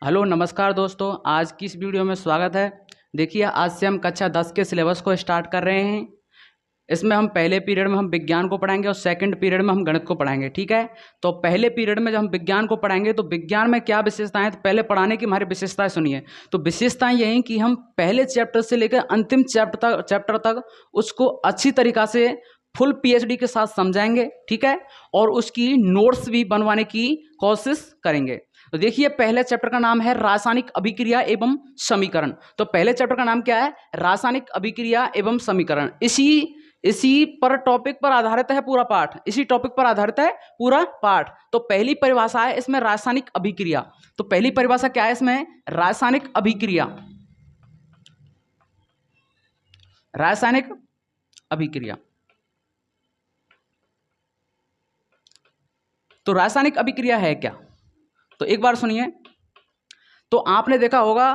Hello नमस्कार दोस्तों, आज की इस वीडियो में स्वागत है। देखिए, आज से हम कक्षा 10 के सिलेबस को स्टार्ट कर रहे हैं। इसमें हम पहले पीरियड में हम विज्ञान को पढ़ाएंगे और सेकंड पीरियड में हम गणित को पढ़ाएंगे। ठीक है, तो पहले पीरियड में जब हम विज्ञान को पढ़ाएंगे तो विज्ञान में क्या विशेषताएं हैं, तो पहले पढ़ाने की हमारी विशेषताएं सुनिए। तो विशेषताएं यही कि हम पहले चैप्टर से लेकर अंतिम चैप्टर तक उसको अच्छी तरीक़ा से फुल पीएचडी के साथ समझाएंगे। ठीक है, और उसकी नोट्स भी बनवाने की कोशिश करेंगे। तो देखिए, पहले चैप्टर का नाम है रासायनिक अभिक्रिया एवं समीकरण। तो पहले चैप्टर का नाम क्या है? रासायनिक अभिक्रिया एवं समीकरण। इसी पर टॉपिक पर आधारित है पूरा पाठ, इसी टॉपिक पर आधारित है पूरा पाठ। तो पहली परिभाषा है इसमें रासायनिक अभिक्रिया। तो पहली परिभाषा क्या है इसमें? रासायनिक अभिक्रिया। रासायनिक अभिक्रिया। तो रासायनिक अभिक्रिया है क्या? तो एक बार सुनिए। तो आपने देखा होगा,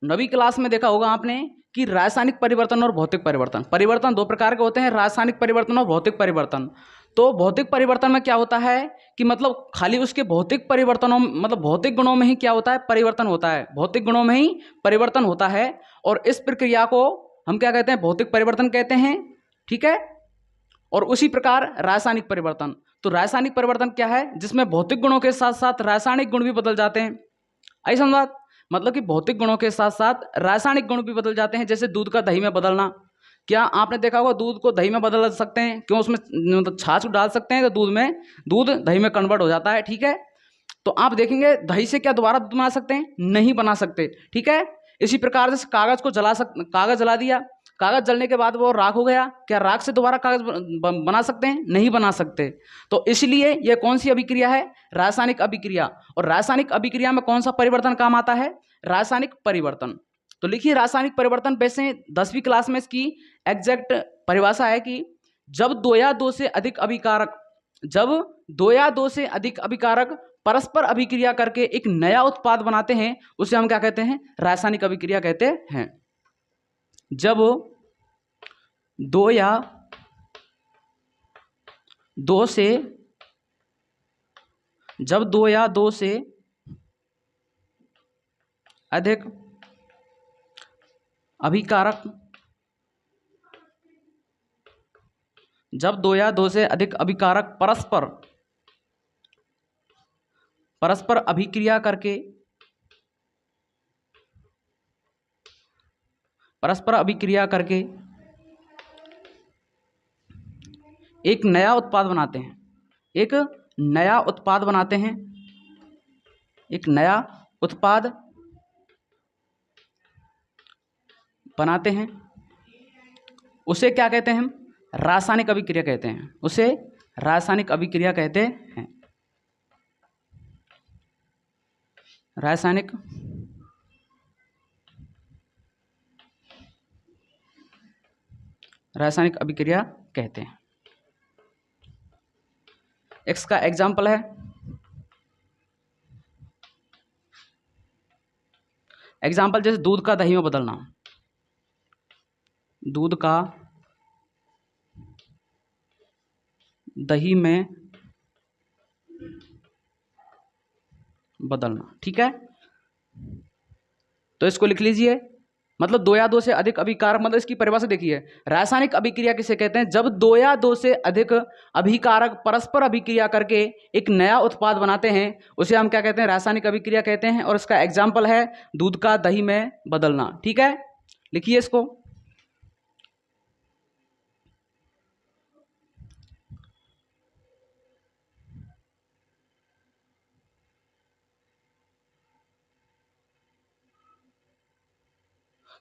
9वीं क्लास में देखा होगा आपने कि रासायनिक परिवर्तन और भौतिक परिवर्तन, परिवर्तन दो प्रकार के होते हैं, रासायनिक परिवर्तन और भौतिक परिवर्तन। तो भौतिक परिवर्तन में क्या होता है कि मतलब खाली उसके भौतिक परिवर्तनों, मतलब भौतिक गुणों में ही क्या होता है? परिवर्तन होता है, भौतिक गुणों में ही परिवर्तन होता है। और इस प्रक्रिया को हम क्या कहते हैं? भौतिक परिवर्तन कहते हैं। ठीक है, और उसी प्रकार रासायनिक परिवर्तन। तो रासायनिक परिवर्तन क्या है? जिसमें भौतिक गुणों के साथ साथ रासायनिक गुण भी बदल जाते हैं। आई समझ बात? मतलब कि भौतिक गुणों के साथ साथ रासायनिक गुण भी बदल जाते हैं। जैसे दूध का दही में बदलना। क्या आपने देखा होगा दूध को दही में बदल सकते हैं? क्यों? उसमें मतलब छाछ डाल सकते हैं तो दूध दही में कन्वर्ट हो जाता है। ठीक है, तो आप देखेंगे दही से क्या दोबारा दूध बना सकते हैं? नहीं बना सकते। ठीक है, इसी प्रकार से कागज को कागज जला दिया, कागज जलने के बाद वो राख हो गया, क्या राख से दोबारा कागज बना सकते हैं? नहीं बना सकते। तो इसलिए यह कौन सी अभिक्रिया है? रासायनिक अभिक्रिया। और रासायनिक अभिक्रिया में कौन सा परिवर्तन काम आता है? रासायनिक परिवर्तन। तो लिखिए, रासायनिक परिवर्तन वैसे 10वीं क्लास में इसकी एग्जैक्ट परिभाषा है कि जब दो या दो से अधिक अभिकारक परस्पर अभिक्रिया करके एक नया उत्पाद बनाते हैं, उसे हम क्या कहते हैं? रासायनिक अभिक्रिया कहते हैं। जब दो या दो से अधिक अभिकारक, जब दो या दो से अधिक अभिकारक परस्पर अभिक्रिया करके एक नया उत्पाद बनाते हैं, एक नया उत्पाद बनाते हैं, उसे क्या कहते हैं? हम रासायनिक अभिक्रिया कहते हैं। उसे रासायनिक अभिक्रिया कहते हैं। रासायनिक अभिक्रिया कहते हैं। इसका एग्जाम्पल है, जैसे दूध का दही में बदलना। दूध का दही में बदलना। ठीक है, तो इसको लिख लीजिए। मतलब दो या दो से अधिक अभिकारक, मतलब इसकी परिभाषा देखिए, रासायनिक अभिक्रिया किसे कहते हैं? जब दो या दो से अधिक अभिकारक परस्पर अभिक्रिया करके एक नया उत्पाद बनाते हैं, उसे हम क्या कहते हैं? रासायनिक अभिक्रिया कहते हैं। और इसका एग्जाम्पल है दूध का दही में बदलना। ठीक है, लिखिए इसको।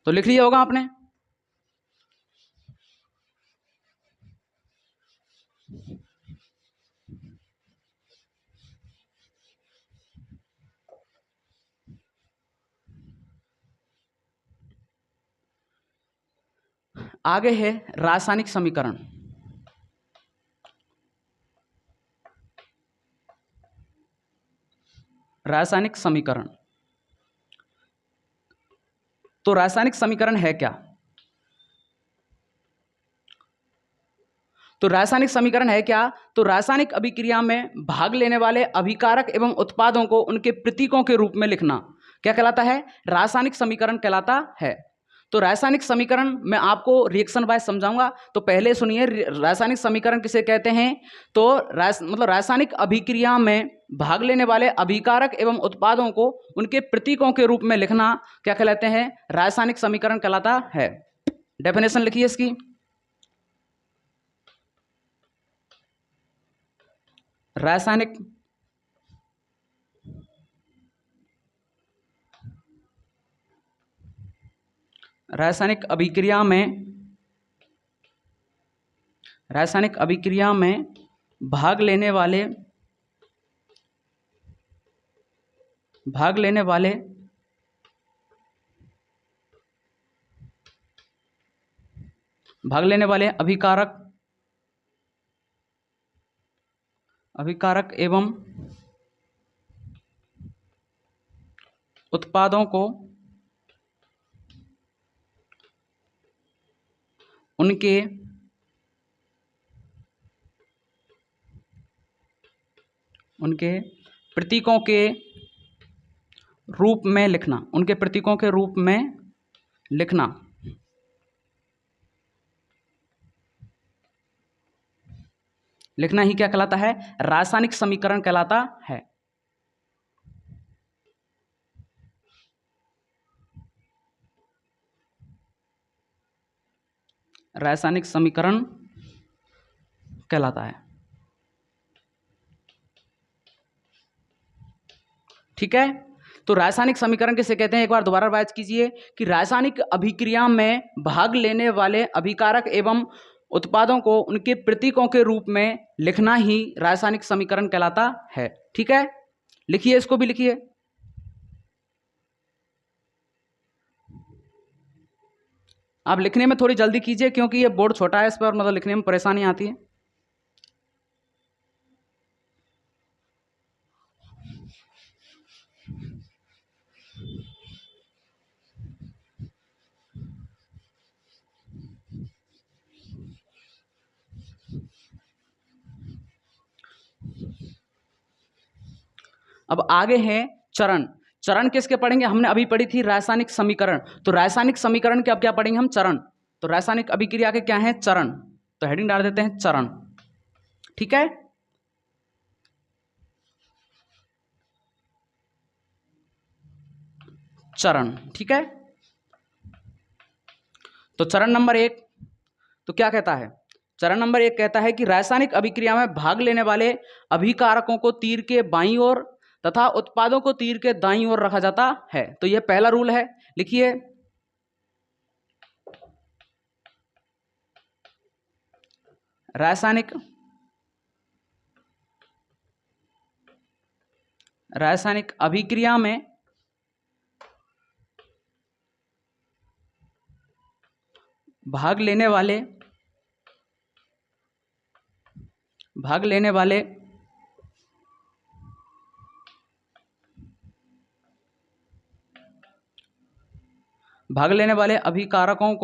तो लिख लिया होगा आपने। आगे है रासायनिक समीकरण। रासायनिक समीकरण। तो रासायनिक समीकरण है क्या? तो रासायनिक समीकरण है क्या? तो रासायनिक अभिक्रिया में भाग लेने वाले अभिकारक एवं उत्पादों को उनके प्रतीकों के रूप में लिखना क्या कहलाता है? रासायनिक समीकरण कहलाता है। तो रासायनिक समीकरण मैं आपको रिएक्शन वाइज समझाऊंगा। तो पहले सुनिए, रासायनिक समीकरण किसे कहते हैं? तो मतलब रासायनिक अभिक्रिया में भाग लेने वाले अभिकारक एवं उत्पादों को उनके प्रतीकों के रूप में लिखना क्या कहलाते हैं? रासायनिक समीकरण कहलाता है। डेफिनेशन लिखिए इसकी। रासायनिक अभिक्रिया में भाग लेने वाले अभिकारक एवं उत्पादों को उनके प्रतीकों के रूप में लिखना, लिखना ही क्या कहलाता है? रासायनिक समीकरण कहलाता है। रासायनिक समीकरण कहलाता है। ठीक है, तो रासायनिक समीकरण किसे कहते हैं? एक बार दोबारा रिवाइज कीजिए कि रासायनिक अभिक्रिया में भाग लेने वाले अभिकारक एवं उत्पादों को उनके प्रतीकों के रूप में लिखना ही रासायनिक समीकरण कहलाता है। ठीक है, लिखिए, इसको भी लिखिए। आप लिखने में थोड़ी जल्दी कीजिए क्योंकि ये बोर्ड छोटा है, इस पर मतलब लिखने में परेशानी आती है। अब आगे है चरण। चरण किसके पढ़ेंगे? हमने अभी पढ़ी थी रासायनिक समीकरण। तो रासायनिक समीकरण के अब क्या पढ़ेंगे हम? चरण। तो रासायनिक अभिक्रिया के क्या है? चरण। तो हेडिंग डाल देते हैं चरण। ठीक है, चरण। ठीक है, तो चरण नंबर 1 तो क्या कहता है? चरण नंबर 1 कहता है कि रासायनिक अभिक्रिया में भाग लेने वाले अभिकारकों को तीर के बाईं ओर तथा उत्पादों को तीर के दाईं ओर रखा जाता है। तो यह पहला रूल है, लिखिए। रासायनिक अभिक्रिया में भाग लेने वाले अभिकारकों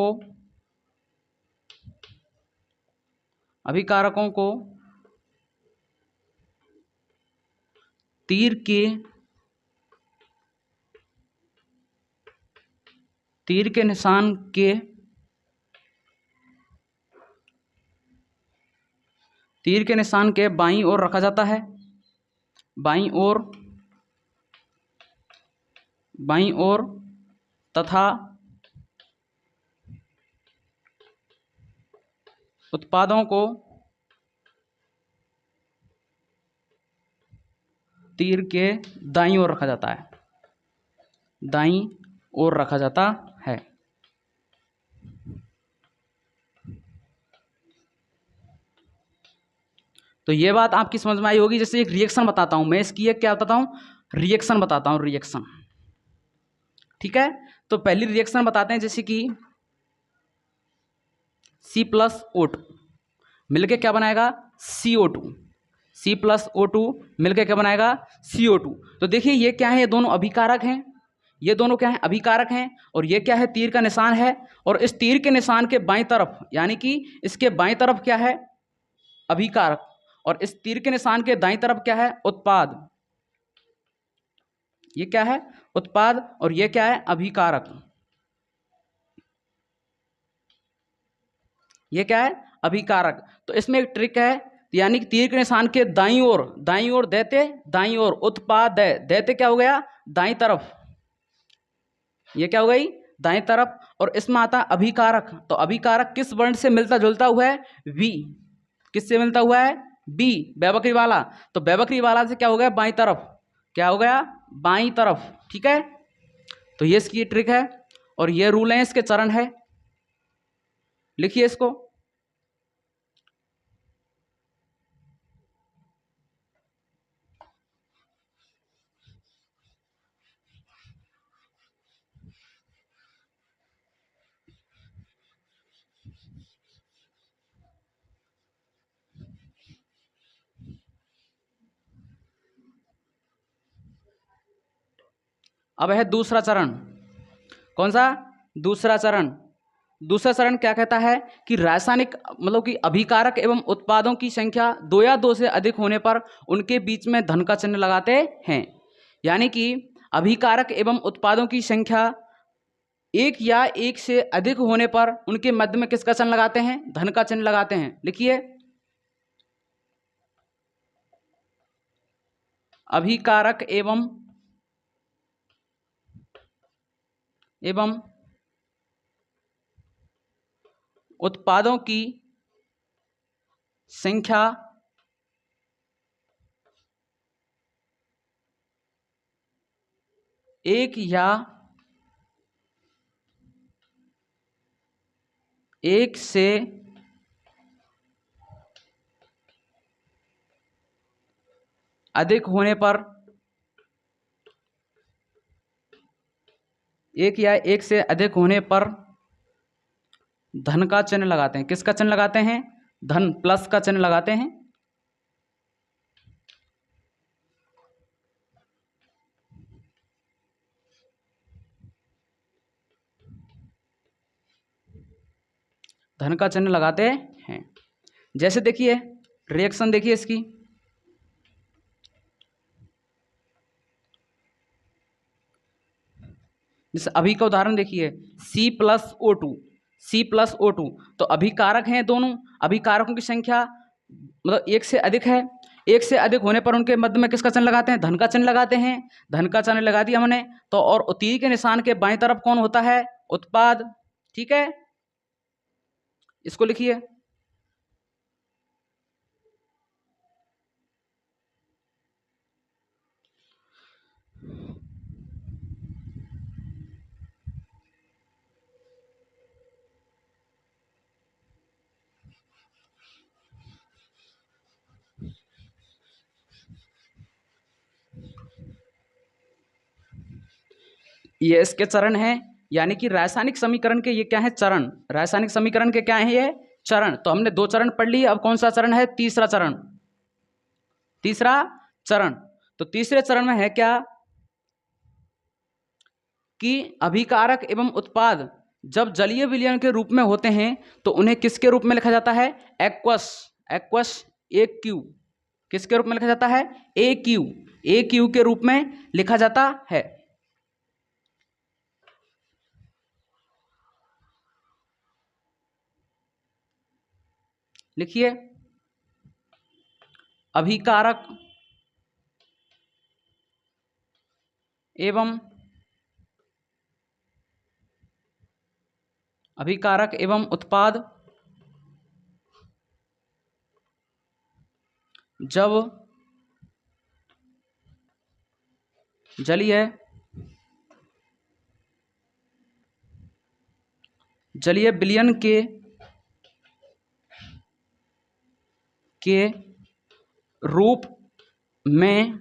को तीर के निशान के बाईं ओर रखा जाता है। बाईं ओर तथा उत्पादों को तीर के दाईं ओर रखा जाता है। दाईं ओर रखा जाता है। तो ये बात आपकी समझ में आई होगी। जैसे एक रिएक्शन बताता हूं मैं, इसकी एक क्या बताता हूं? रिएक्शन बताता हूं, रिएक्शन। ठीक है, तो पहली रिएक्शन बताते हैं, जैसे कि C+O2 मिलके क्या बनाएगा? CO2। C+O2 मिलके क्या बनाएगा? CO2। तो देखिए ये क्या है? ये दोनों अभिकारक हैं। ये दोनों क्या है? अभिकारक हैं। और ये क्या है? तीर का निशान है। और इस तीर के निशान के बाईं तरफ, यानी कि इसके बाईं तरफ क्या है? अभिकारक, और इस तीर के निशान के दाईं तरफ क्या है? उत्पाद। ये क्या है? उत्पाद, और ये क्या है? अभिकारक। ये क्या है? अभिकारक। तो इसमें एक ट्रिक है, यानी कि तीर के निशान के दाईं ओर दैते, दाईं ओर उत्पाद, दैते क्या हो गया? दाईं तरफ। ये क्या हो गई? दाईं तरफ। और इसमें आता है अभिकारक। तो अभिकारक किस वर्ण से मिलता जुलता हुआ है? वी। किससे मिलता हुआ है? बी, बेवकरी वाला। तो बेवकरी वाला से क्या हो गया? बाईं तरफ। क्या हो गया? बाईं तरफ। ठीक है, तो ये इसकी ट्रिक है, और ये रूल है, इसके चरण है। लिखिए इसको। अब है दूसरा चरण। कौन सा? दूसरा चरण। दूसरा चरण क्या कहता है कि रासायनिक मतलब कि अभिकारक एवं उत्पादों की संख्या 2 या 2 से अधिक होने पर उनके बीच में धन का चिन्ह लगाते हैं। यानी कि अभिकारक एवं उत्पादों की संख्या 1 या 1 से अधिक होने पर उनके मध्य में किसका चिन्ह लगाते हैं? धन का चिन्ह लगाते हैं। लिखिए, अभिकारक एवं उत्पादों की संख्या 1 या 1 से अधिक होने पर 1 या 1 से अधिक होने पर धन का चिन्ह लगाते हैं। किसका चिन्ह लगाते हैं? धन प्लस का चिन्ह लगाते हैं। धन का चिन्ह लगाते हैं। जैसे देखिए रिएक्शन, देखिए इसकी। जैसे अभी का उदाहरण देखिए, C+O2, C+O2। तो अभिकारक हैं दोनों। अभिकारकों की संख्या मतलब 1 से अधिक है। 1 से अधिक होने पर उनके मध्य में किसका चिन्ह लगाते हैं? धन का चिन्ह लगाते हैं। धन का चिन्ह लगा दिया हमने। तो और तीर के निशान के बाईं तरफ कौन होता है? उत्पाद। ठीक है, इसको लिखिए। ये इसके चरण है, यानी कि रासायनिक समीकरण के ये क्या है? चरण। रासायनिक समीकरण के क्या है? ये चरण। तो हमने 2 चरण पढ़ लिए। अब कौन सा चरण है? तीसरा चरण। तीसरा चरण। तो तीसरे चरण में है क्या कि अभिकारक एवं उत्पाद जब जलीय विलयन के रूप में होते हैं तो उन्हें किसके रूप में लिखा जाता है? एक्वस। Aqueous AQ। किसके रूप में लिखा जाता है? AQ। AQ के रूप में लिखा जाता है। लिखिए, अभिकारक एवं उत्पाद जब जलीय विलयन के रूप में,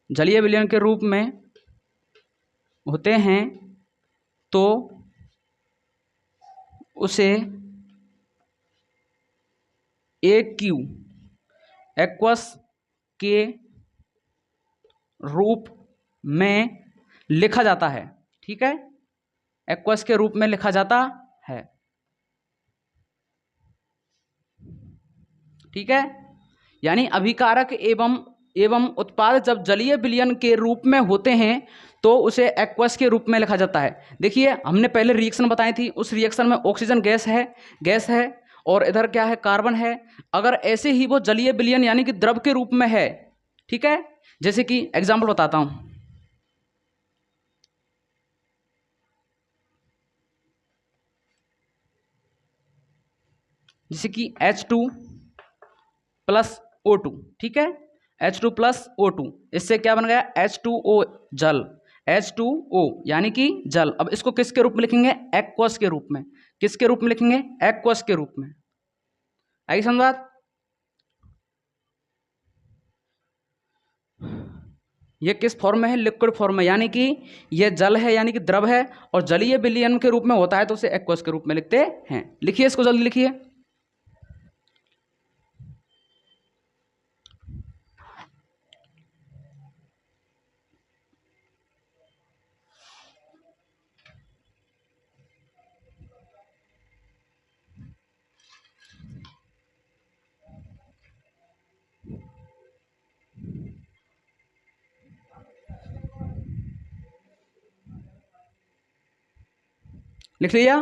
जलीय विलयन के रूप में होते हैं तो उसे AQ, एक्वस के रूप में लिखा जाता है। ठीक है, एक्वस के रूप में लिखा जाता है। ठीक है। यानी अभिकारक एवं उत्पाद जब जलीय विलयन के रूप में होते हैं तो उसे एक्वस के रूप में लिखा जाता है। देखिए हमने पहले रिएक्शन बताई थी, उस रिएक्शन में ऑक्सीजन गैस है और इधर क्या है, कार्बन है। अगर ऐसे ही वो जलीय विलयन यानी कि द्रव के रूप में है, ठीक है, जैसे कि एग्जाम्पल बताता हूं, जैसे कि H2 प्लस O2, ठीक है, H2 प्लस O2, इससे क्या बन गया, H2O, जल, H2O यानी कि जल। अब इसको किसके रूप में लिखेंगे, एक्वस के रूप में। किसके रूप में लिखेंगे, एक्वस के रूप में। आई समझ बात। ये किस फॉर्म में है, लिक्विड फॉर्म में, यानी कि ये जल है यानी कि द्रव है और जलीय विलयन के रूप में होता है तो उसे एक्वस के रूप में लिखते हैं। लिखिए इसको, जल्दी लिखिए। लिख लिया।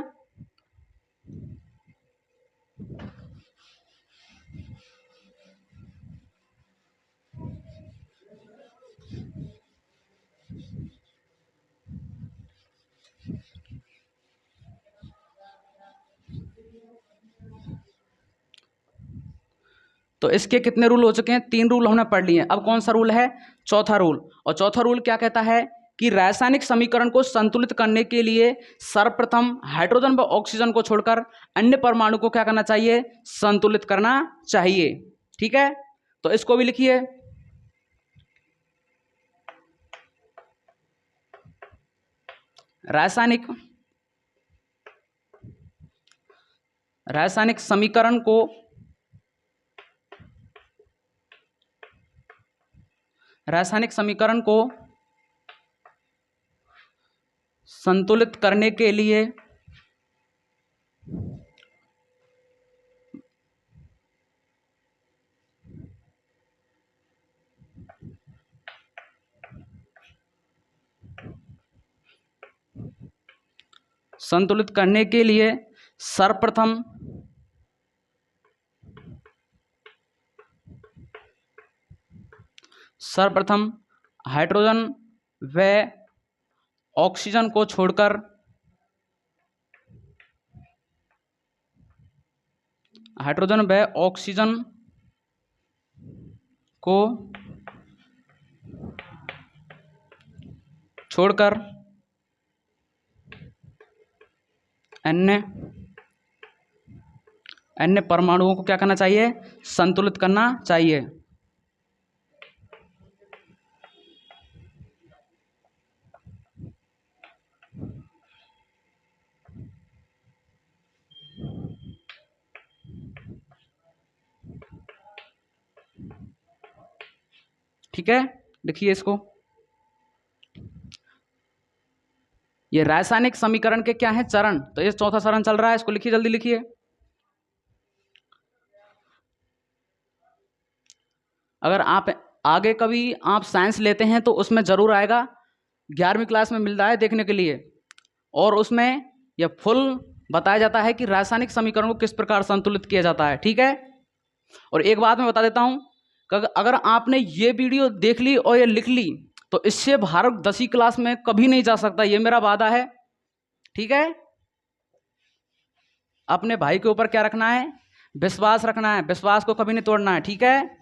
तो इसके कितने रूल हो चुके हैं, 3 रूल हमने पढ़ लिए हैं। अब कौन सा रूल है, चौथा रूल। और चौथा रूल क्या कहता है कि रासायनिक समीकरण को संतुलित करने के लिए सर्वप्रथम हाइड्रोजन व ऑक्सीजन को छोड़कर अन्य परमाणु को क्या करना चाहिए, संतुलित करना चाहिए। ठीक है, तो इसको भी लिखिए। रासायनिक समीकरण को संतुलित करने के लिए सर्वप्रथम हाइड्रोजन व ऑक्सीजन को छोड़कर अन्य परमाणुओं को क्या करना चाहिए, संतुलित करना चाहिए। ठीक है, लिखिए इसको। ये रासायनिक समीकरण के क्या है, चरण। तो ये चौथा चरण चल रहा है, इसको लिखिए, जल्दी लिखिए। अगर आप आगे कभी आप साइंस लेते हैं तो उसमें जरूर आएगा, 11वीं क्लास में मिल रहा है देखने के लिए, और उसमें यह फुल बताया जाता है कि रासायनिक समीकरण को किस प्रकार संतुलित किया जाता है। ठीक है, और एक बात मैं बता देता हूं कि अगर आपने ये वीडियो देख ली और ये लिख ली तो इससे भारत 10वीं क्लास में कभी नहीं जा सकता, ये मेरा वादा है। ठीक है, अपने भाई के ऊपर क्या रखना है, विश्वास रखना है, विश्वास को कभी नहीं तोड़ना है। ठीक है,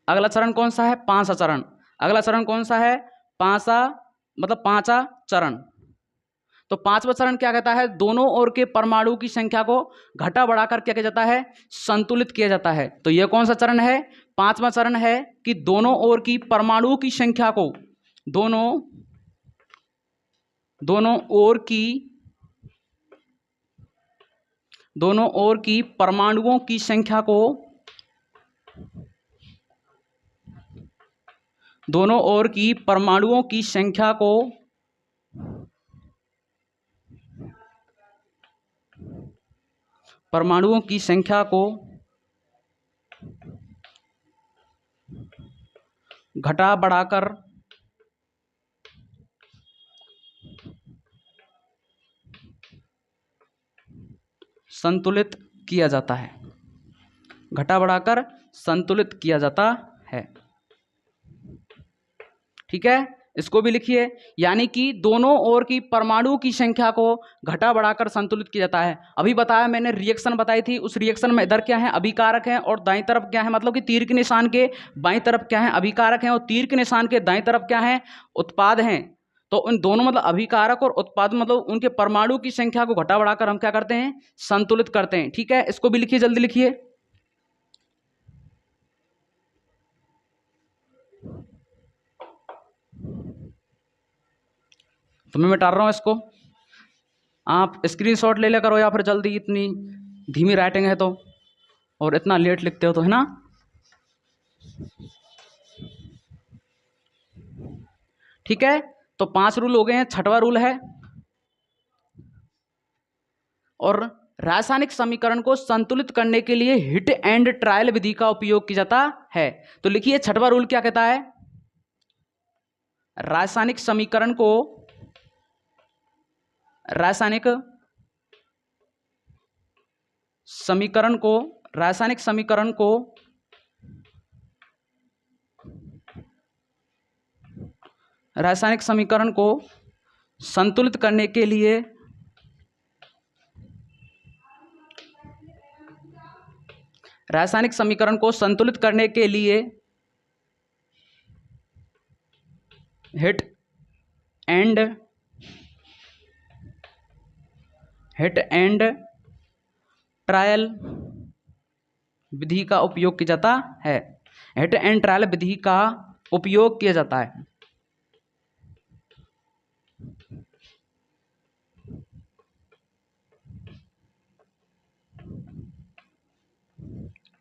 अगला चरण कौन सा है, पांचवा चरण। अगला चरण कौन सा है, पांचवा चरण। तो पांचवा चरण क्या कहता है, दोनों ओर के परमाणु की संख्या को घटा बढ़ाकर क्या किया जाता है, संतुलित किया जाता है। तो यह कौन सा चरण है, पांचवा चरण है कि दोनों ओर की परमाणुओं की संख्या को दोनों ओर की परमाणुओं की संख्या को दोनों ओर की परमाणुओं की संख्या को घटा बढ़ाकर संतुलित किया जाता है। घटा बढ़ाकर संतुलित किया जाता है। ठीक है, इसको भी लिखिए। यानी कि दोनों ओर की परमाणु की संख्या को घटा बढ़ाकर संतुलित किया जाता है। अभी बताया मैंने, रिएक्शन बताई थी, उस रिएक्शन में इधर क्या है, अभिकारक है, और दाईं तरफ क्या है, मतलब कि तीर के निशान के बाईं तरफ क्या है, अभिकारक है, और तीर के निशान के दाईं तरफ क्या है, उत्पाद हैं। तो उन दोनों मतलब अभिकारक और उत्पाद मतलब उनके परमाणु की संख्या को घटा बढ़ाकर हम क्या करते हैं, संतुलित करते हैं। ठीक है, इसको भी लिखिए, जल्दी लिखिए। तो मैं मिटा रहा हूं इसको, आप स्क्रीनशॉट ले लिया करो, या फिर जल्दी, इतनी धीमी राइटिंग है तो, और इतना लेट लिखते हो तो, है ना। ठीक है, तो 5 रूल हो गए हैं। छठवां रूल है, और रासायनिक समीकरण को संतुलित करने के लिए हिट एंड ट्रायल विधि का उपयोग किया जाता है। तो लिखिए, छठवां रूल क्या कहता है, रासायनिक समीकरण को रासायनिक समीकरण को संतुलित करने के लिए हिट एंड ट्रायल विधि का उपयोग किया जाता है। हिट एंड ट्रायल विधि का उपयोग किया जाता है।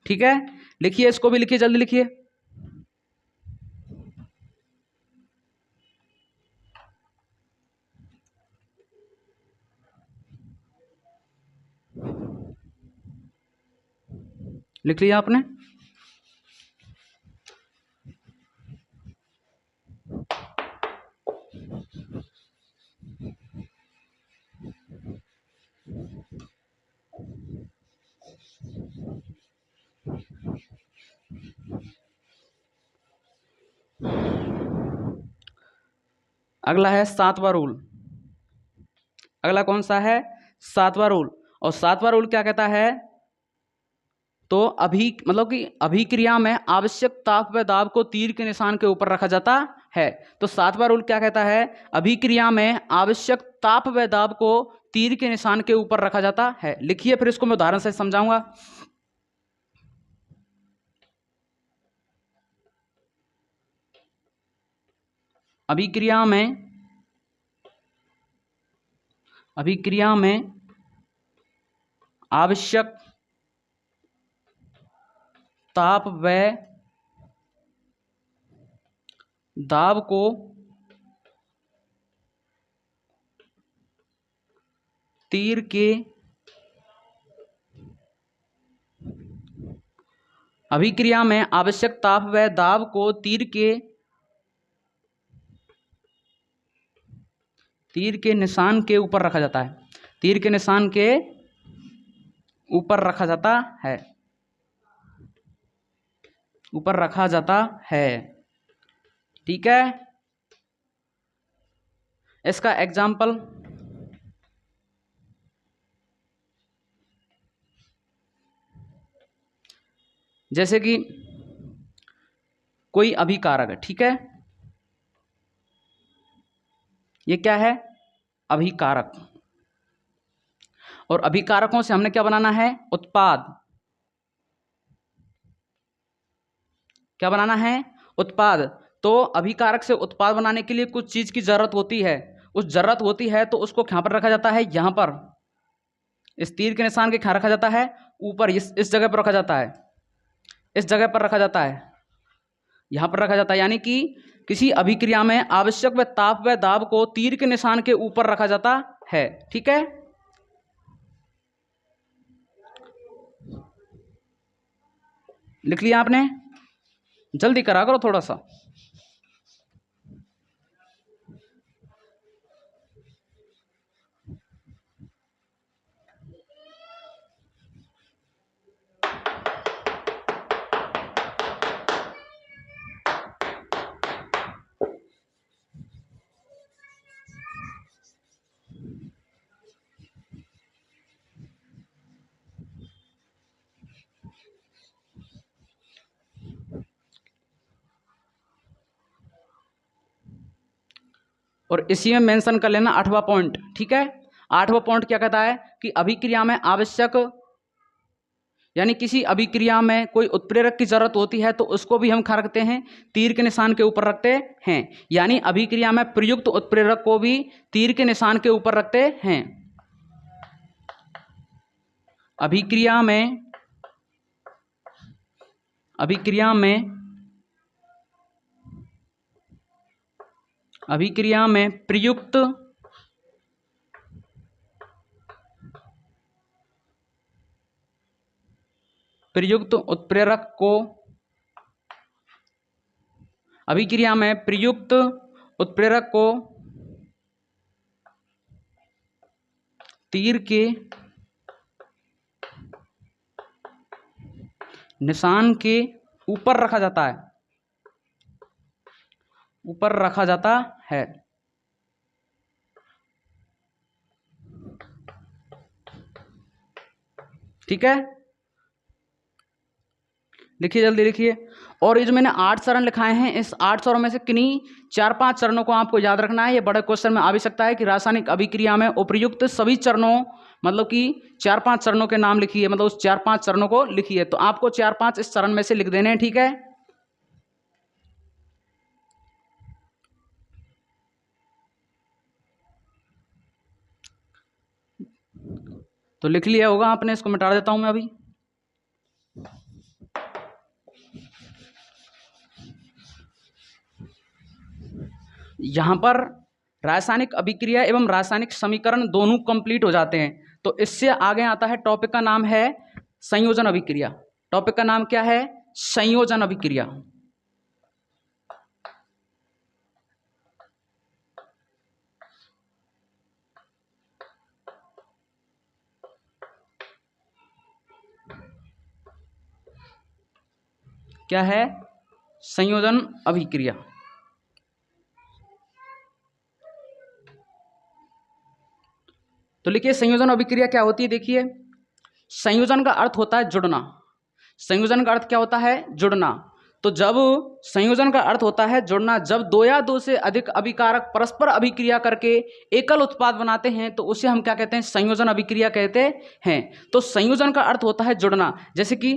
ठीक है, लिखिए, इसको भी लिखिए, जल्दी लिखिए। लिख लिया आपने। अगला है 7वां रूल। अगला कौन सा है, 7वां रूल। और 7वां रूल क्या कहता है, तो मतलब कि अभिक्रिया में आवश्यक ताप व दाब को तीर के निशान के ऊपर रखा जाता है। तो 7वां रूल क्या कहता है, अभिक्रिया में आवश्यक ताप व दाब को तीर के निशान के ऊपर रखा जाता है। लिखिए, फिर इसको मैं उदाहरण से समझाऊंगा। अभिक्रिया में आवश्यक ताप व दाब को तीर के अभिक्रिया में आवश्यक ताप व दाब को तीर के निशान के ऊपर रखा जाता है। तीर के निशान के ऊपर रखा जाता है, ऊपर रखा जाता है। ठीक है, इसका एग्जाम्पल जैसे कि कोई अभिकारक है। ठीक है, ये क्या है, अभिकारक। और अभिकारकों से हमने क्या बनाना है, उत्पाद। क्या बनाना है, उत्पाद। तो अभिकारक से उत्पाद बनाने के लिए कुछ चीज की जरूरत होती है। उस जरूरत होती है तो उसको कहां पर रखा जाता है, यहां पर, इस तीर के निशान के कहां रखा जाता है, ऊपर, इस जगह पर रखा जाता है, इस जगह पर रखा जाता है। यहाँ पर रखा जाता है, यानी कि किसी अभिक्रिया में आवश्यक व ताप व दाब को तीर के निशान के ऊपर रखा जाता है। ठीक है, लिख लिया आपने? जल्दी करा करो थोड़ा सा। और इसी में मेंशन कर लेना 8वां पॉइंट। ठीक है, 8वां पॉइंट क्या कहता है कि अभिक्रिया में आवश्यक, यानी किसी अभिक्रिया में कोई उत्प्रेरक की जरूरत होती है तो उसको भी हम क्या रखते हैं, तीर के निशान के ऊपर रखते हैं। यानी अभिक्रिया में प्रयुक्त उत्प्रेरक को भी तीर के निशान के ऊपर रखते हैं। अभिक्रिया में प्रयुक्त उत्प्रेरक को, अभिक्रिया में प्रयुक्त उत्प्रेरक को तीर के निशान के ऊपर रखा जाता है, ऊपर रखा जाता है। ठीक है, लिखिए, जल्दी लिखिए। और ये जो मैंने 8 चरण लिखाए हैं, इस 8 चरणों में से किन्हीं 4-5 चरणों को आपको याद रखना है। ये बड़े क्वेश्चन में आ भी सकता है कि रासायनिक अभिक्रिया में उपयुक्त सभी चरणों, मतलब कि 4-5 चरणों के नाम लिखिए, मतलब उस 4-5 चरणों को लिखिए। तो आपको 4-5 इस चरण में से लिख देने हैं। ठीक है, तो लिख लिया होगा आपने, इसको मिटा देता हूं मैं अभी। यहां पर रासायनिक अभिक्रिया एवं रासायनिक समीकरण दोनों कंप्लीट हो जाते हैं। तो इससे आगे आता है, टॉपिक का नाम है संयोजन अभिक्रिया। टॉपिक का नाम क्या है? संयोजन अभिक्रिया। क्या है? संयोजन अभिक्रिया। तो लिखिए, संयोजन अभिक्रिया क्या होती है। देखिए, संयोजन का अर्थ होता है जुड़ना। संयोजन का अर्थ क्या होता है? जुड़ना। तो जब संयोजन का अर्थ होता है जुड़ना, जब दो या दो से अधिक अभिकारक परस्पर अभिक्रिया करके एकल उत्पाद बनाते हैं तो उसे हम क्या कहते हैं? संयोजन अभिक्रिया कहते हैं। तो संयोजन का अर्थ होता है जुड़ना। जैसे कि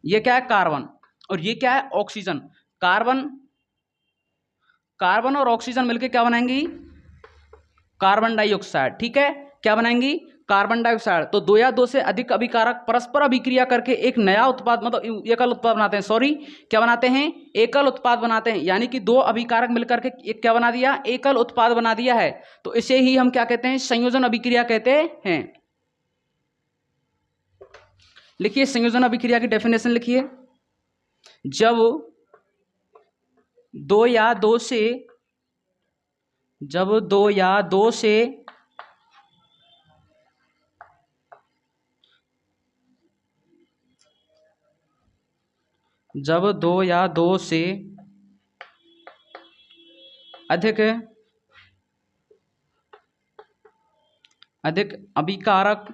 ये क्या है? कार्बन, और ये क्या है? ऑक्सीजन। कार्बन और ऑक्सीजन मिलकर क्या बनाएंगी? Carbon dioxide. ठीक है, क्या बनाएंगी? Carbon dioxide. तो दो या दो से अधिक अभिकारक परस्पर अभिक्रिया करके एक नया उत्पाद, मतलब एकल उत्पाद बनाते हैं। सॉरी, क्या बनाते हैं? एकल उत्पाद बनाते हैं। यानी कि दो अभिकारक मिलकर के एक क्या बना दिया? एकल उत्पाद बना दिया है। तो इसे ही हम क्या कहते हैं? संयोजन अभिक्रिया कहते हैं। लिखिए, संयोजन अभिक्रिया की डेफिनेशन लिखिए। जब दो या दो से अधिक अभिकारक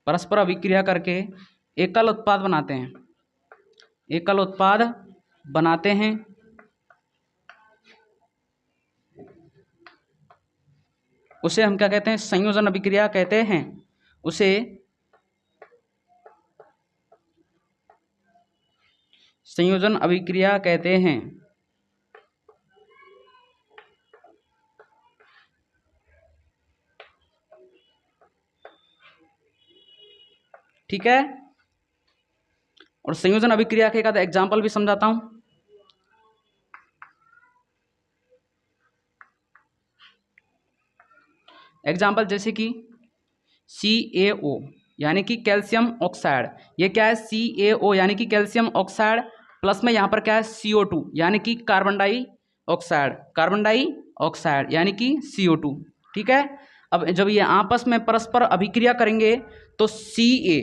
परस्पर अभिक्रिया करके एकल उत्पाद बनाते हैं। उसे हम क्या कहते हैं? संयोजन अभिक्रिया कहते हैं। उसे संयोजन अभिक्रिया कहते हैं। ठीक है, और संयोजन अभिक्रिया के एक आधा एग्जाम्पल भी समझाता हूं। एग्जाम्पल जैसे कि CaO यानी कि कैल्शियम ऑक्साइड। ये क्या है? CaO यानी कि कैल्शियम ऑक्साइड, प्लस में यहाँ पर क्या है? CO2 यानी कि कार्बन डाइऑक्साइड, कार्बन डाइऑक्साइड यानी कि CO2। ठीक है, अब जब ये आपस में परस्पर अभिक्रिया करेंगे तो Ca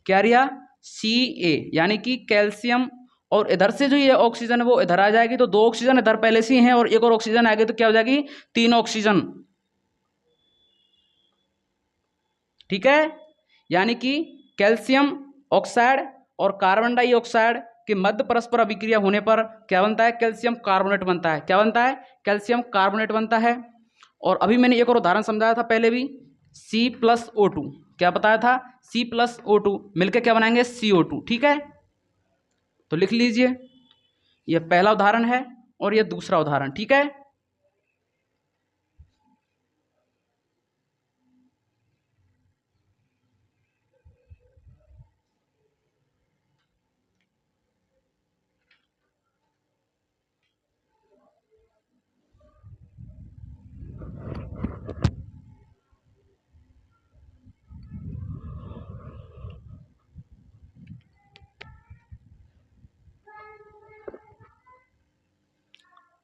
क्या रिया? Ca यानी कि कैल्शियम, और इधर से जो ये ऑक्सीजन है वो इधर आ जाएगी, तो 2 ऑक्सीजन इधर पहले से ही हैं और एक और ऑक्सीजन आएगी, तो क्या हो जाएगी? 3 ऑक्सीजन। ठीक है, यानी कि कैल्शियम ऑक्साइड और कार्बन डाइऑक्साइड के मध्य परस्पर अभिक्रिया होने पर क्या बनता है? कैल्शियम कार्बोनेट बनता है। क्या बनता है? कैल्शियम कार्बोनेट बनता है। और अभी मैंने एक और उदाहरण समझाया था पहले भी, C+O2। क्या बताया था? C+O2 मिलकर क्या बनाएंगे? CO2। ठीक है, तो लिख लीजिए, यह पहला उदाहरण है और यह दूसरा उदाहरण। ठीक है,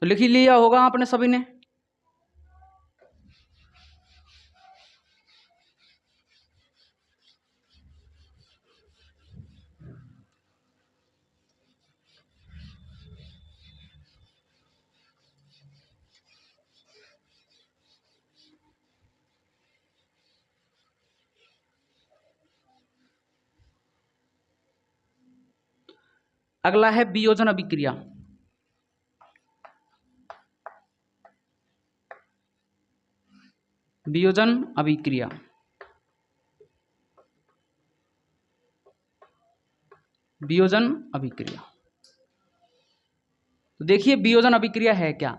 तो लिख ही लिया होगा आपने सभी ने। अगला है वियोजन अभिक्रिया। वियोजन अभिक्रिया, वियोजन अभिक्रिया। तो देखिए वियोजन अभिक्रिया है क्या,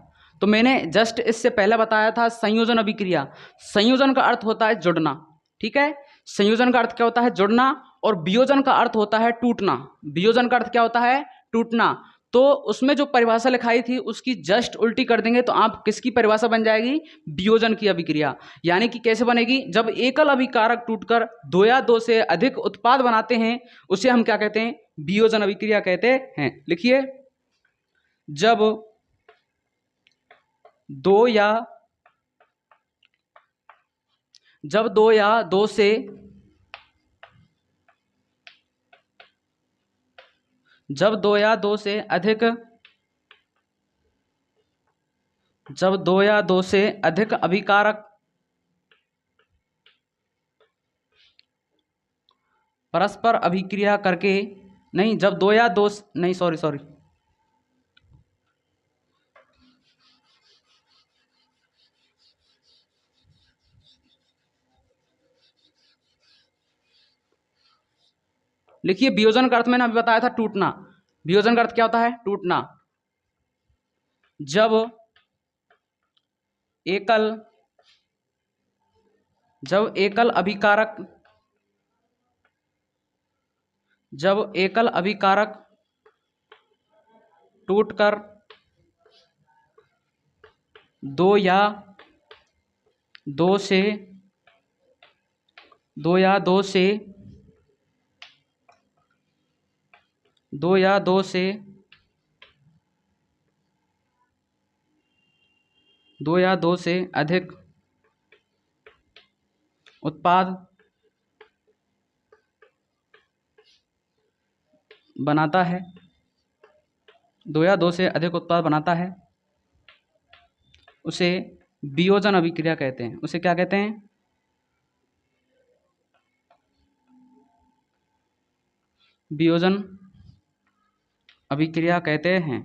तो मैंने जस्ट इससे पहले बताया था संयोजन अभिक्रिया। संयोजन का अर्थ होता है जुड़ना। ठीक है, संयोजन का अर्थ क्या होता है? जुड़ना। और वियोजन का अर्थ होता है टूटना। वियोजन का अर्थ क्या होता है? टूटना। तो उसमें जो परिभाषा लिखाई थी उसकी जस्ट उल्टी कर देंगे तो आप किसकी परिभाषा बन जाएगी? वियोजन की अभिक्रिया। यानी कि कैसे बनेगी? जब एकल अभिकारक टूटकर 2 या 2 से अधिक उत्पाद बनाते हैं उसे हम क्या कहते हैं? वियोजन अभिक्रिया कहते हैं। लिखिए, जब 2 या 2 से जब 2 या 2 से अधिक जब 2 या 2 से अधिक अभिकारक परस्पर अभिक्रिया करके, नहीं, जब 2 या 2, नहीं, सॉरी, लिखिए वियोजन का अर्थ मैंने अभी बताया था टूटना। वियोजन का अर्थ क्या होता है? टूटना। जब एकल जब एकल अभिकारक जब एकल अभिकारक टूटकर 2 या 2 से 2 या 2 से 2 या 2 से 2 या 2 से अधिक उत्पाद बनाता है, 2 या 2 से अधिक उत्पाद बनाता है, उसे वियोजन अभिक्रिया कहते हैं। उसे क्या कहते हैं? वियोजन अभिक्रिया कहते हैं।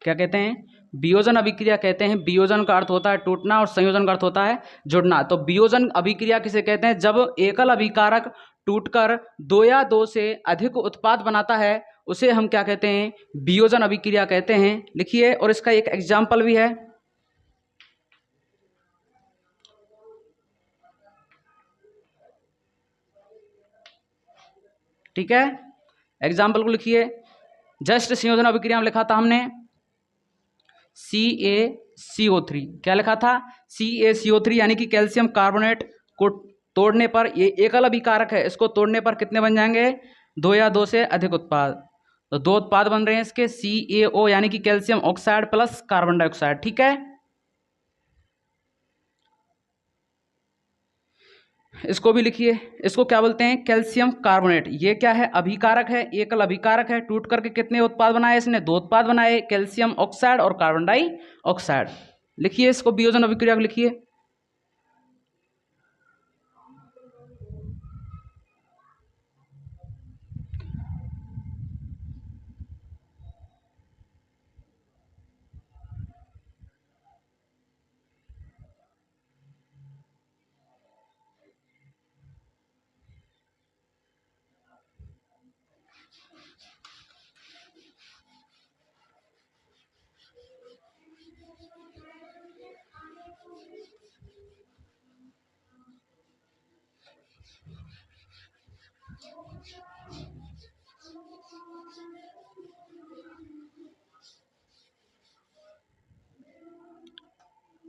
क्या कहते हैं? वियोजन अभिक्रिया कहते हैं। वियोजन का अर्थ होता है टूटना और संयोजन का अर्थ होता है जुड़ना। तो वियोजन अभिक्रिया किसे कहते हैं? जब एकल अभिकारक टूटकर दो या दो से अधिक उत्पाद बनाता है उसे हम क्या कहते हैं? वियोजन अभिक्रिया कहते हैं। लिखिए, और इसका एक एग्जाम्पल भी है। ठीक है, एग्जाम्पल को लिखिए। जस्ट संयोजन अभिक्रिया में लिखा था हमने CaCO3। क्या लिखा था? CaCO3 यानी कि कैल्शियम कार्बोनेट को तोड़ने पर, ये एकल अभिकारक है, इसको तोड़ने पर कितने बन जाएंगे? दो या दो से अधिक उत्पाद। तो दो उत्पाद बन रहे हैं इसके, CaO यानी कि calcium oxide plus carbon dioxide. ठीक है, इसको भी लिखिए। इसको क्या बोलते हैं? Calcium carbonate. ये क्या है? अभिकारक है, एकल अभिकारक है। टूट करके कितने उत्पाद बनाए इसने? दो उत्पाद बनाए, कैल्शियम ऑक्साइड और कार्बन डाइऑक्साइड। लिखिए इसको, वियोजन अभिक्रिया को लिखिए।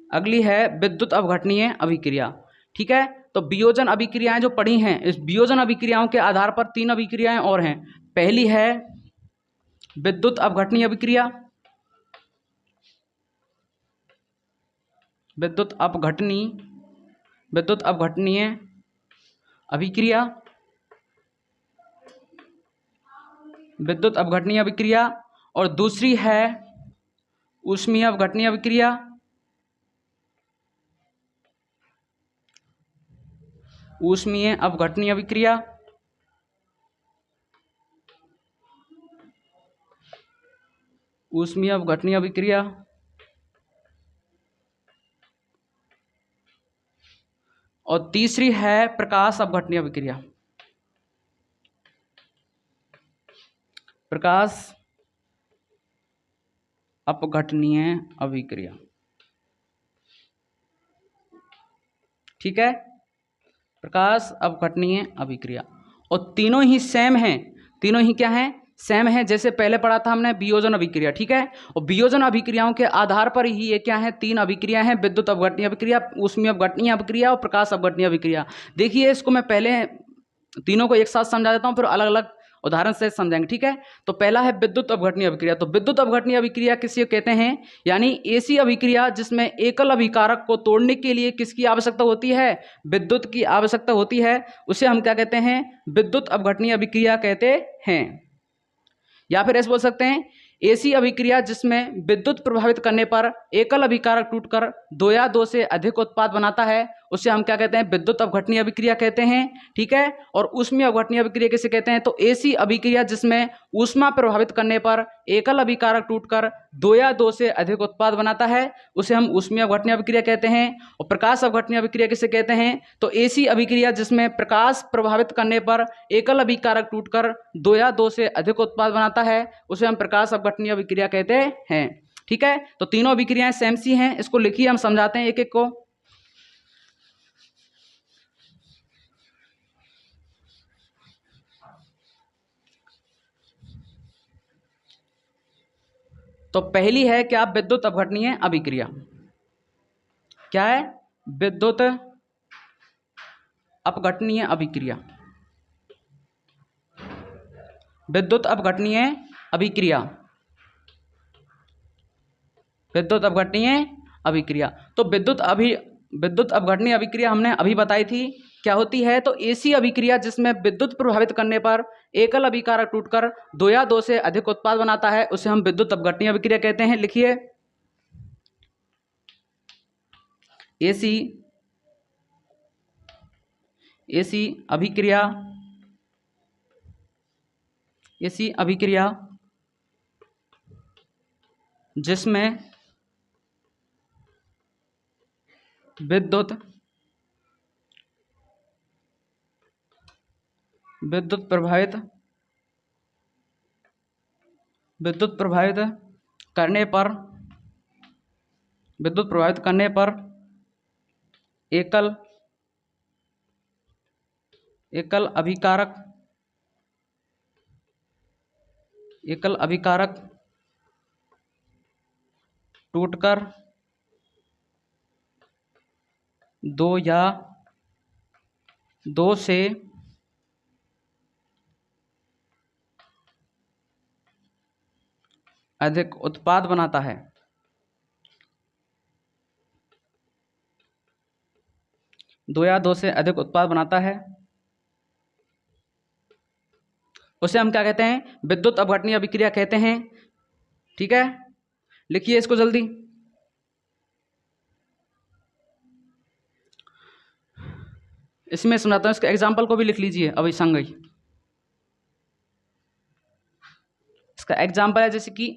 अगली है विद्युत अवघटनीय अभिक्रिया। ठीक है, तो वियोजन अभिक्रियाएं जो पढ़ी हैं, इस वियोजन अभिक्रियाओं के आधार पर तीन अभिक्रियाएं और हैं। पहली है विद्युत अवघटनीय अभिक्रिया, विद्युत अवघटनीय अभिक्रिया, विद्युत अवघटनीय अभिक्रिया, और दूसरी है ऊष्मीय अवघटनीय अभिक्रिया, ऊष्मीय अवघटनीय अभिक्रिया, ऊष्मीय अवघटनीय अभिक्रिया, और तीसरी है प्रकाश अवघटनीय अभिक्रिया, प्रकाश अपघटनीय अभिक्रिया। ठीक है, प्रकाश अपघटनीय अभिक्रिया। और तीनों ही सेम हैं, तीनों ही क्या हैं? सेम है। जैसे पहले पढ़ा था हमने वियोजन अभिक्रिया। ठीक है, और वियोजन अभिक्रियाओं के आधार पर ही ये क्या है? तीन अभिक्रिया हैं, विद्युत अवघटनीय अभिक्रिया, ऊष्मीय अवघटनीय अभिक्रिया और प्रकाश अपघटनीय अभिक्रिया। देखिए, इसको मैं पहले तीनों को एक साथ समझा देता हूँ, फिर अलग अलग उदाहरण से समझाएंगे। ठीक है, तो पहला है विद्युत अवघटनीय अभिक्रिया। तो विद्युत अवघटनीय अभिक्रिया किसे कहते हैं? यानी ऐसी अभिक्रिया जिसमें एकल अभिकारक को तोड़ने के लिए किसकी आवश्यकता होती है? विद्युत की आवश्यकता होती है। उसे हम क्या कहते हैं? विद्युत अवघटनीय अभिक्रिया कहते हैं। या फिर ऐसे बोल सकते हैं, ऐसी अभिक्रिया जिसमें विद्युत प्रभावित करने पर एकल अभिकारक टूटकर दो या दो से अधिक उत्पाद बनाता है उसे हम क्या कहते हैं? विद्युत अवघटनीय अभिक्रिया कहते हैं। ठीक है, और ऊष्मीय अवघटनीय अभिक्रिया किसे कहते हैं? तो ऐसी अभिक्रिया जिसमें ऊष्मा प्रभावित करने पर एकल अभिकारक टूटकर दो या दो से अधिक उत्पाद बनाता है उसे हम ऊष्मीय अवघटनीय अभिक्रिया कहते हैं। और प्रकाश अपघटनीय अभिक्रिया किसे कहते हैं? तो ऐसी अभिक्रिया जिसमें प्रकाश प्रभावित करने पर एकल अभिकारक टूटकर दो या दो से अधिक उत्पाद बनाता है उसे हम प्रकाश अपघटनीय अभिक्रिया कहते हैं। ठीक है, तो तीनों अभिक्रियाएं सेम सी हैं। इसको लिखिए, हम समझाते हैं एक एक को। तो पहली है क्या? विद्युत अवघटनीय अभिक्रिया। क्या है? विद्युत अपघटनीय अभिक्रिया, विद्युत अवघटनीय अभिक्रिया, विद्युत अवघटनीय अभिक्रिया। तो विद्युत अवघटनीय अभिक्रिया हमने अभी बताई थी क्या होती है? तो ऐसी अभिक्रिया जिसमें विद्युत प्रभावित करने पर एकल अभिकारक टूटकर दो या दो से अधिक उत्पाद बनाता है उसे हम विद्युत अवघटनीय अभिक्रिया कहते हैं। लिखिए, ऐसी अभिक्रिया जिसमें विद्युत विद्युत प्रभावित विद्युत प्रभावित करने पर विद्युत प्रभावित करने पर एकल एकल अभिकारक एकल अभिकारक टूटकर दो या दो से अधिक उत्पाद बनाता है। दो या दो से अधिक उत्पाद बनाता है, उसे हम क्या कहते हैं? विद्युत अपघटनीय अभिक्रिया कहते हैं। ठीक है, लिखिए इसको जल्दी। इसमें सुनाता हूं, इसके एग्जाम्पल को भी लिख लीजिए अभी संग ही। इसका एग्जाम्पल है जैसे कि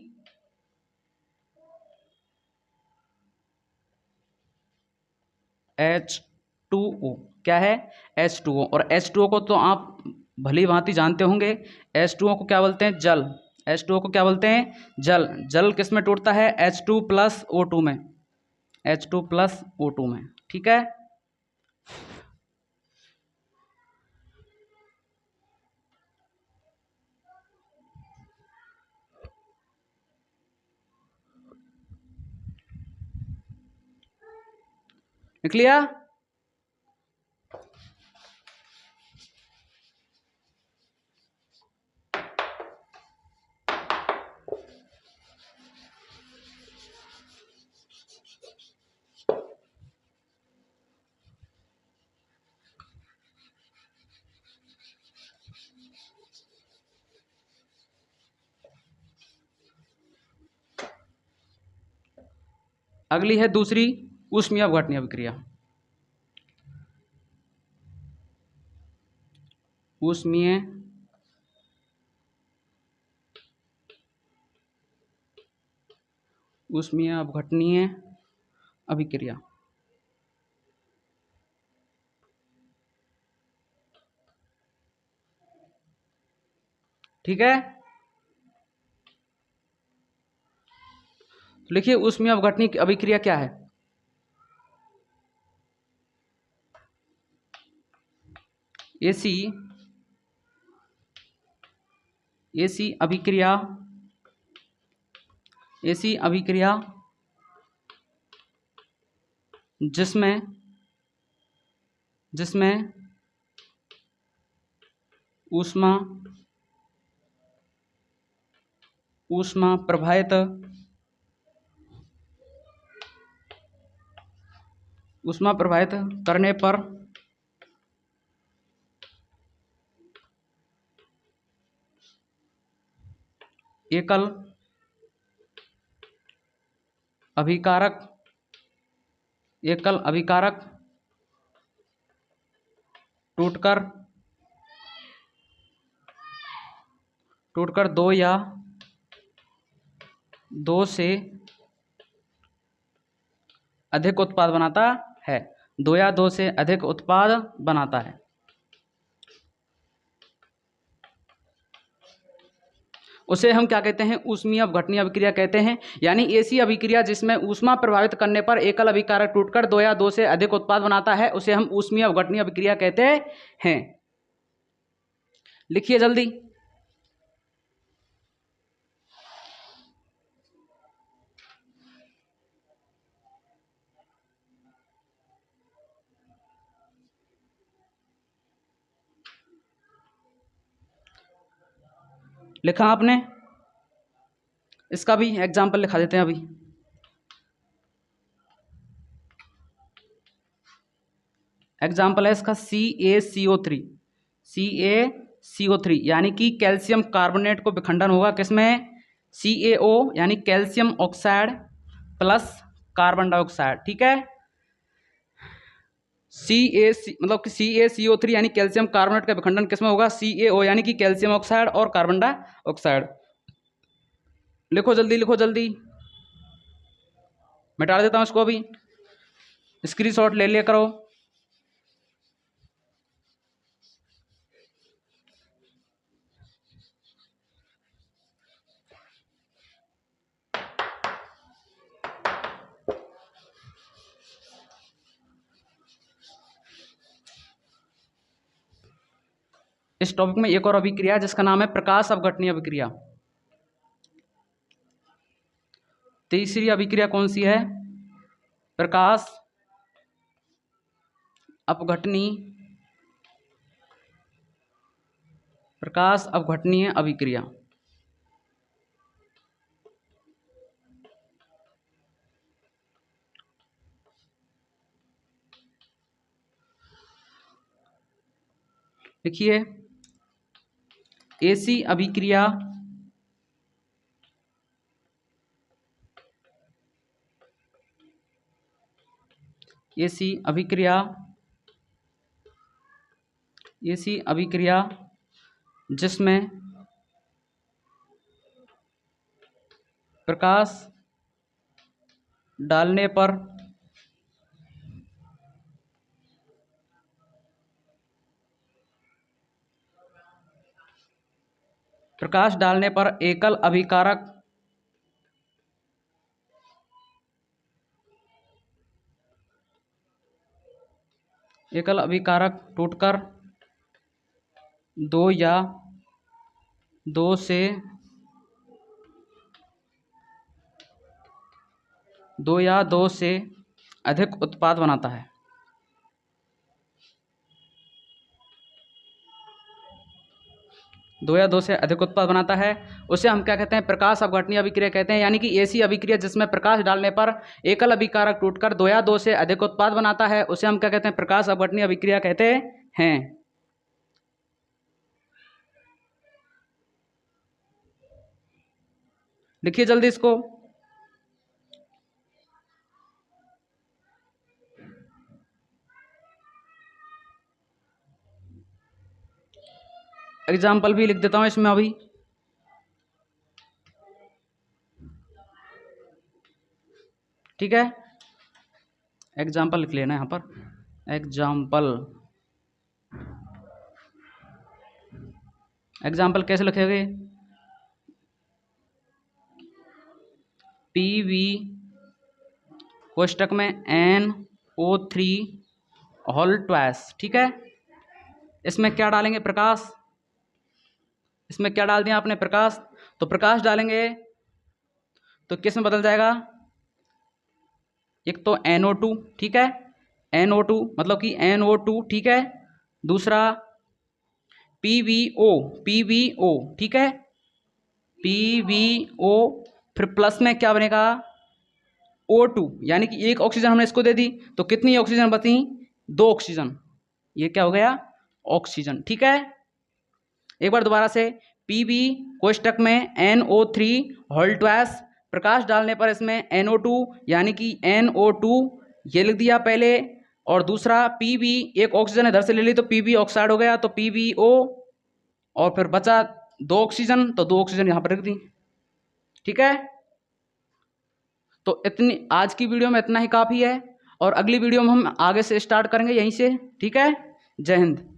H2O। क्या है? H2O। और H2O को तो आप भली भांति जानते होंगे। H2O को क्या बोलते हैं? जल। H2O को क्या बोलते हैं? जल। जल किस में टूटता है? H2 प्लस O2 में। H2 प्लस O2 में। ठीक है, लिख लिया? अगली है दूसरी, ऊष्मीय अपघटनीय अभिक्रिया। ऊष्मीय ऊष्मीय अपघटनीय अभिक्रिया। ठीक है, तो लिखिए ऊष्मीय अपघटनीय अभिक्रिया क्या है? ऐसी अभिक्रिया जिसमें ऊष्मा प्रभावित करने पर एकल अभिकारक टूटकर दो या दो से अधिक उत्पाद बनाता है। दो या दो से अधिक उत्पाद बनाता है। उसे हम क्या कहते हैं? ऊष्मीय अपघटनीय अभिक्रिया कहते हैं। यानी ऐसी अभिक्रिया जिसमें ऊष्मा प्रभावित करने पर एकल अभिकारक टूटकर दो या दो से अधिक उत्पाद बनाता है, उसे हम ऊष्मीय अपघटनीय अभिक्रिया कहते हैं। लिखिए जल्दी। लिखा आपने? इसका भी एग्जाम्पल लिखा देते हैं अभी। एग्जाम्पल है इसका CaCO3 यानी कि कैल्शियम कार्बोनेट को विखंडन होगा किसमें? CaO यानी calcium oxide plus carbon dioxide. ठीक है, मतलब कि CaCO3 यानी कैल्शियम कार्बोनेट का विखंडन किसमें होगा? CaO यानी कि कैल्शियम ऑक्साइड और कार्बन डाइऑक्साइड। लिखो जल्दी, लिखो जल्दी, मिटा देता हूं इसको अभी। स्क्रीनशॉट ले लिया करो। इस टॉपिक में एक और अभिक्रिया जिसका नाम है प्रकाश अपघटनीय अभिक्रिया। तीसरी अभिक्रिया कौन सी है? प्रकाश अपघटनीय अभिक्रिया। देखिए, ऐसी अभिक्रिया जिसमें प्रकाश डालने पर एकल अभिकारक टूटकर दो या दो से अधिक उत्पाद बनाता है। उसे हम क्या कहते हैं? प्रकाश अपघटनीय अभिक्रिया कहते हैं। यानी कि ऐसी अभिक्रिया जिसमें प्रकाश डालने पर एकल अभिकारक टूटकर दो या दो से अधिक उत्पाद बनाता है, उसे हम क्या कहते हैं? प्रकाश अपघटनीय अभिक्रिया कहते हैं। लिखिए जल्दी इसको। एग्जाम्पल भी लिख देता हूं इसमें अभी। ठीक है, एग्जाम्पल लिख लेना यहां पर। एग्जाम्पल कैसे लिखेंगे? PV कोष्टक में NO3 होल ट्वाइस। ठीक है, इसमें क्या डालेंगे? प्रकाश। इसमें क्या डाल दिया आपने? प्रकाश। तो प्रकाश डालेंगे तो किस में बदल जाएगा? एक तो NO2, ठीक है, NO2 मतलब कि NO2, ठीक है। दूसरा PVO, ठीक है, PVO। फिर प्लस में क्या बनेगा? O2, यानी कि एक ऑक्सीजन हमने इसको दे दी तो कितनी ऑक्सीजन बची? 2 ऑक्सीजन। ये क्या हो गया? ऑक्सीजन। ठीक है, एक बार दोबारा से। PV कोष्टक में NO3 होल ट्वाइस, प्रकाश डालने पर इसमें NO2 यानी कि NO2 ये लिख दिया पहले, और दूसरा PV, एक ऑक्सीजन इधर से ले ली तो PV ऑक्साइड हो गया तो PVO, और फिर बचा 2 ऑक्सीजन तो 2 ऑक्सीजन यहाँ पर रख दी। ठीक है, तो इतनी आज की वीडियो में इतना ही काफ़ी है, और अगली वीडियो में हम आगे से स्टार्ट करेंगे यहीं से। ठीक है, जय हिंद।